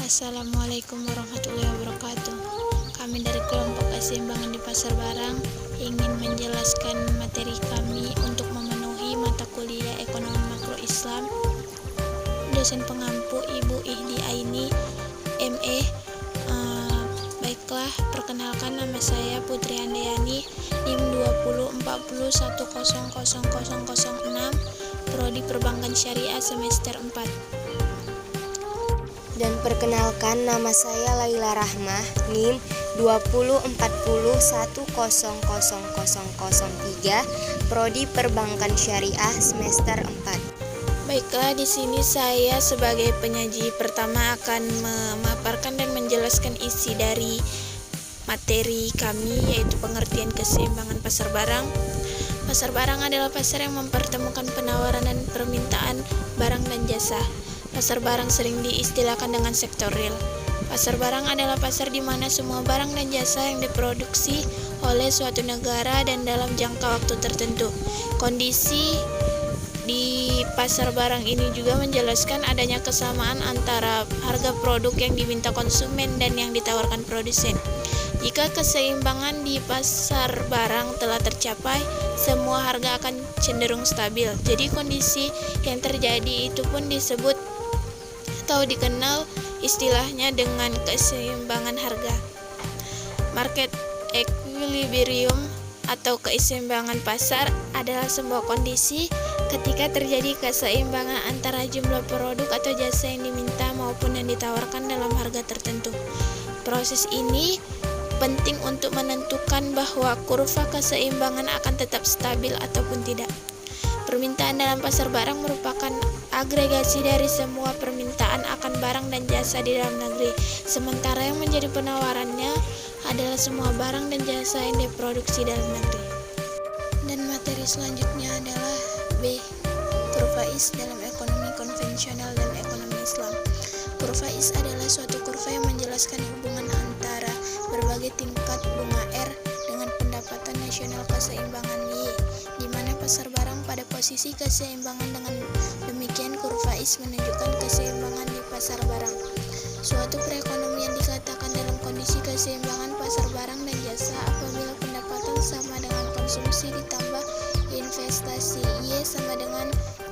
Assalamualaikum warahmatullahi wabarakatuh. Kami dari kelompok keseimbangan di Pasar Barang ingin menjelaskan materi kami untuk memenuhi mata kuliah Ekonomi Makro Islam. Dosen pengampu Ibu Ihdi Aini, ME. Baiklah, perkenalkan nama saya Putri Handayani, NIM 2040100006, Prodi Perbankan Syariah semester 4. Dan perkenalkan nama saya Laila Rahmah, NIM 2040100003, Prodi Perbankan Syariah semester 4. Baiklah, di sini saya sebagai penyaji pertama akan memaparkan dan menjelaskan isi dari materi kami, yaitu pengertian keseimbangan pasar barang. Pasar barang adalah pasar yang mempertemukan penawaran dan permintaan barang dan jasa. Pasar barang sering diistilahkan dengan sektor real. Pasar barang adalah pasar di mana semua barang dan jasa yang diproduksi oleh suatu negara dan dalam jangka waktu tertentu. Kondisi di pasar barang ini juga menjelaskan adanya kesamaan antara harga produk yang diminta konsumen dan yang ditawarkan produsen. Jika keseimbangan di pasar barang telah tercapai, semua harga akan cenderung stabil. Jadi kondisi yang terjadi itu pun disebut atau dikenal istilahnya dengan keseimbangan harga. Market equilibrium atau keseimbangan pasar adalah sebuah kondisi ketika terjadi keseimbangan antara jumlah produk atau jasa yang diminta maupun yang ditawarkan dalam harga tertentu. Proses ini penting untuk menentukan bahwa kurva keseimbangan akan tetap stabil ataupun tidak. Permintaan dalam pasar barang merupakan agregasi dari semua permintaan akan barang dan jasa di dalam negeri, sementara yang menjadi penawarannya adalah semua barang dan jasa yang diproduksi dalam negeri. Dan materi selanjutnya adalah B. Kurva IS dalam ekonomi konvensional dan ekonomi Islam. Kurva IS adalah suatu kurva yang menjelaskan hubungan antara berbagai tingkat bunga R dengan pendapatan nasional keseimbangan Y, di mana pasar barang pada posisi keseimbangan. Dengan demikian, kurva IS menunjukkan keseimbangan di pasar barang. Suatu perekonomian dikatakan dalam kondisi keseimbangan pasar barang dan jasa apabila pendapatan sama dengan konsumsi ditambah investasi Y sama dengan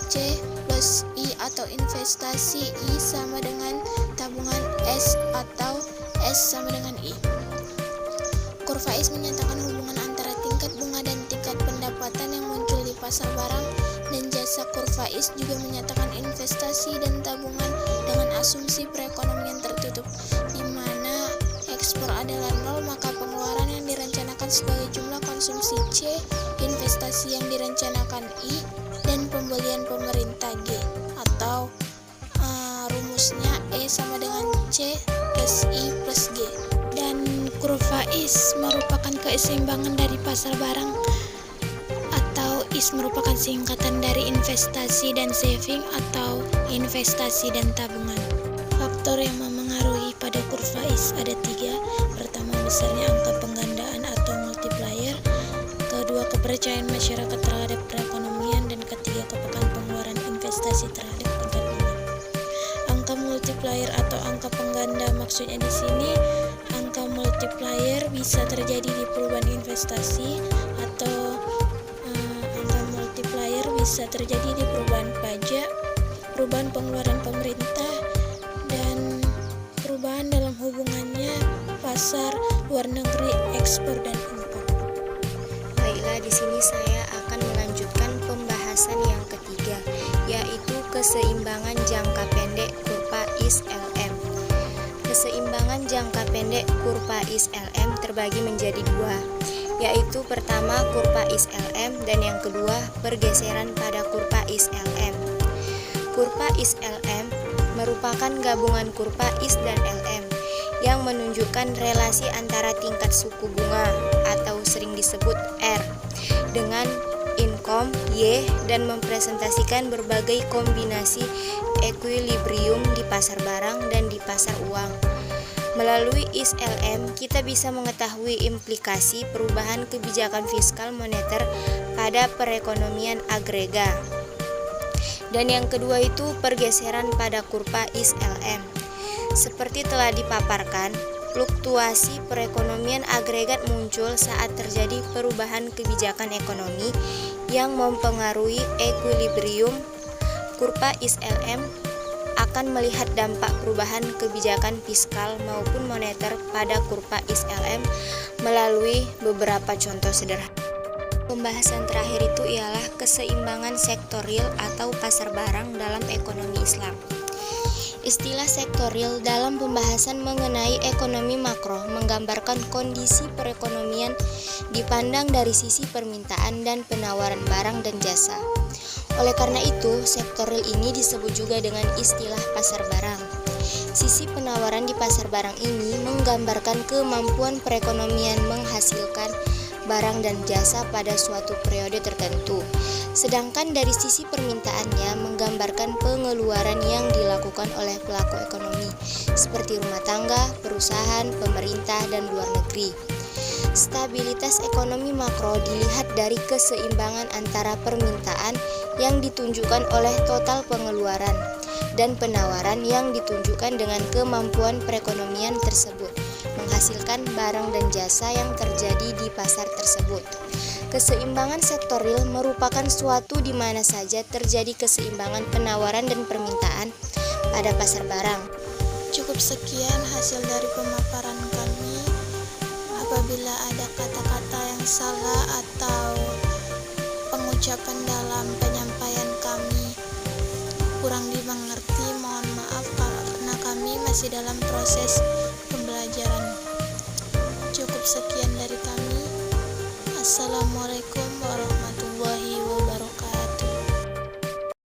C plus I, atau investasi I sama dengan tabungan S atau S sama dengan I. Kurva IS menyatakan hubungan antara tingkat bunga dan tingkat pendapatan yang muncul di pasar barang dan jasa. Kurva IS juga menyatakan investasi dan tabungan dengan asumsi perekonomian tertutup, di mana ekspor adalah nol, maka pengeluaran yang direncanakan sebagai jumlah konsumsi C, investasi yang direncanakan I, dan pembelian pemerintah G, atau rumusnya E sama dengan C plus I plus G. Dan kurva IS merupakan keseimbangan dari pasar barang, atau IS merupakan singkatan dari investasi dan saving atau investasi dan tabungan. Faktor yang memengaruhi pada kurva IS ada 3. Pertama, besarnya angka penggandaan atau multiplier. Kedua, kepercayaan masyarakat terhadap perekonomian. Dan ketiga, kepekaan pengeluaran investasi terhadap tingkat bunga. Angka multiplier atau angka pengganda maksudnya di sini angka multiplier bisa terjadi di perubahan investasi, atau angka multiplier bisa terjadi di perubahan pajak, perubahan pengeluaran pemerintah, dan perubahan dalam hubungannya pasar luar negeri, ekspor dan impor. Baiklah, di sini saya akan melanjutkan pembahasan yang ketiga, yaitu keseimbangan jangka pendek kurva IS-LM. Keseimbangan jangka pendek kurva IS-LM terbagi menjadi 2, yaitu pertama kurva IS-LM dan yang kedua pergeseran pada kurva IS-LM. Kurva IS-LM merupakan gabungan kurva IS dan LM yang menunjukkan relasi antara tingkat suku bunga atau sering disebut R dengan income Y dan mempresentasikan berbagai kombinasi equilibrium di pasar barang dan di pasar uang. Melalui IS-LM, kita bisa mengetahui implikasi perubahan kebijakan fiskal moneter pada perekonomian agrega. Dan yang kedua itu pergeseran pada kurva IS-LM. Seperti telah dipaparkan, fluktuasi perekonomian agregat muncul saat terjadi perubahan kebijakan ekonomi yang mempengaruhi ekuilibrium. Kurva ISLM akan melihat dampak perubahan kebijakan fiskal maupun moneter pada kurva ISLM melalui beberapa contoh sederhana. Pembahasan terakhir itu ialah keseimbangan sektor real atau pasar barang dalam ekonomi Islam. Istilah sektor real dalam pembahasan mengenai ekonomi makro menggambarkan kondisi perekonomian dipandang dari sisi permintaan dan penawaran barang dan jasa. Oleh karena itu, sektor real ini disebut juga dengan istilah pasar barang. Sisi penawaran di pasar barang ini menggambarkan kemampuan perekonomian menghasilkan barang dan jasa pada suatu periode tertentu. Sedangkan dari sisi permintaannya menggambarkan pengeluaran yang dilakukan oleh pelaku ekonomi, seperti rumah tangga, perusahaan, pemerintah, dan luar negeri. Stabilitas ekonomi makro dilihat dari keseimbangan antara permintaan yang ditunjukkan oleh total pengeluaran dan penawaran yang ditunjukkan dengan kemampuan perekonomian tersebut menghasilkan barang dan jasa yang terjadi di pasar tersebut. Keseimbangan sektor real merupakan suatu di mana saja terjadi keseimbangan penawaran dan permintaan pada pasar barang. Cukup sekian hasil dari pemaparan kami. Apabila ada kata-kata yang salah atau pengucapan dalam penyampaian kami kurang dimengerti, mohon maaf karena kami masih dalam proses pembelajaran. Cukup sekian dari kami. Assalamualaikum